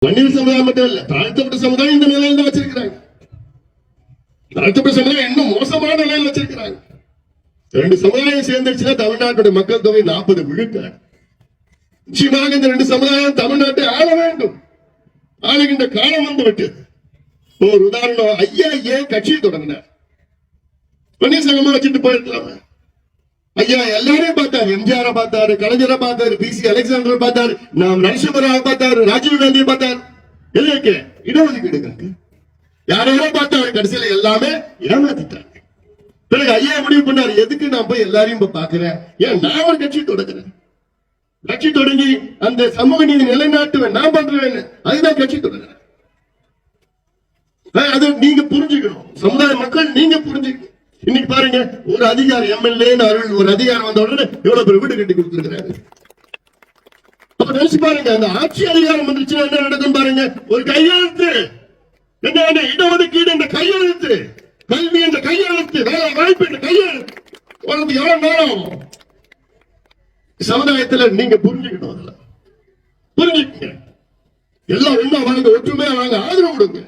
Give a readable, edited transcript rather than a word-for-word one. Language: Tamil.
வன்னியர் சமுதாயம் மட்டும் இல்ல, தாழ்த்தப்பட்ட சமுதாயம் இந்த நிலையில தான் வச்சிருக்கிறாங்க. தாழ்த்தப்பட்ட சமுதாயம் இன்னும் மோசமான நிலையில் வச்சிருக்கிறாங்க. ரெண்டு சமுதாயம் சேர்ந்துச்சுன்னா தமிழ்நாட்டுடைய மக்கள் தொகை 40 விழுக்காடு. நிச்சயமாக இந்த ரெண்டு சமுதாயம் தமிழ்நாட்டை ஆள வேண்டும். ஆளுகின்ற காலம் வந்து விட்டது. ஒரு உதாரணம், ஐயா ஏன் கட்சியை தொடங்கினார்? வன்னியர் சங்கமா வச்சுட்டு போயிருக்கலாமே. ஐயா எல்லாரையும் பார்த்தாரு. எம்ஜிஆரை பார்த்தாரு, கலைஞரை பார்த்தாரு, பிசி அலெக்சாண்டர் பார்த்தாரு, நாம் நரசிம்மராவை பார்த்தாரு, ராஜீவ் காந்தியை பார்த்தாரு. எதுக்கு இடஒதுக்கீடு யாரையோ பார்த்தாரு. கடைசியில எல்லாமே ஏமாத்திட்டாங்க. பிறகு ஐயா முடிவு பண்ணாரு, எதுக்கு நான் போய் எல்லாரையும் பாக்குறேன், ஏன் நான் ஒரு கட்சி தொடங்குறேன். கட்சி தொடங்கி அந்த சமூக நீதி நிலைநாட்டுவேன், நான் பண்றேன். அதுதான் கட்சி தொடங்குறேன். அதை நீங்க புரிஞ்சுக்கணும். சமுதாய மக்கள் நீங்க புரிஞ்சுக்கணும். இன்னைக்கு பாருங்க, ஒரு அதிகாரி எம்எல்ஏ ஒரு அதிகாரம் வந்த உடனே எவ்வளவு பேர் வீடு கட்டி கொடுத்திருக்கிறாரு. அப்ப நினைச்சு பாருங்க, அந்த ஆட்சி அதிகாரம் வந்துருச்சுன்னா என்ன நடக்கும் பாருங்க. ஒரு கையெழுத்து, என்ன இடஒதுக்கீடு என்ற கையெழுத்து, கல்வி என்ற கையெழுத்து, வேலை வாய்ப்பு என்ற கையெழுத்து உனக்கு எவ்வளவு நேரம். சமுதாயத்துல நீங்க புரிஞ்சுக்கணும். புரிஞ்சுக்கங்க. எல்லாம் ஒண்ணா வாங்க, ஒற்றுமையா வாங்க, ஆதரவு கொடுங்க.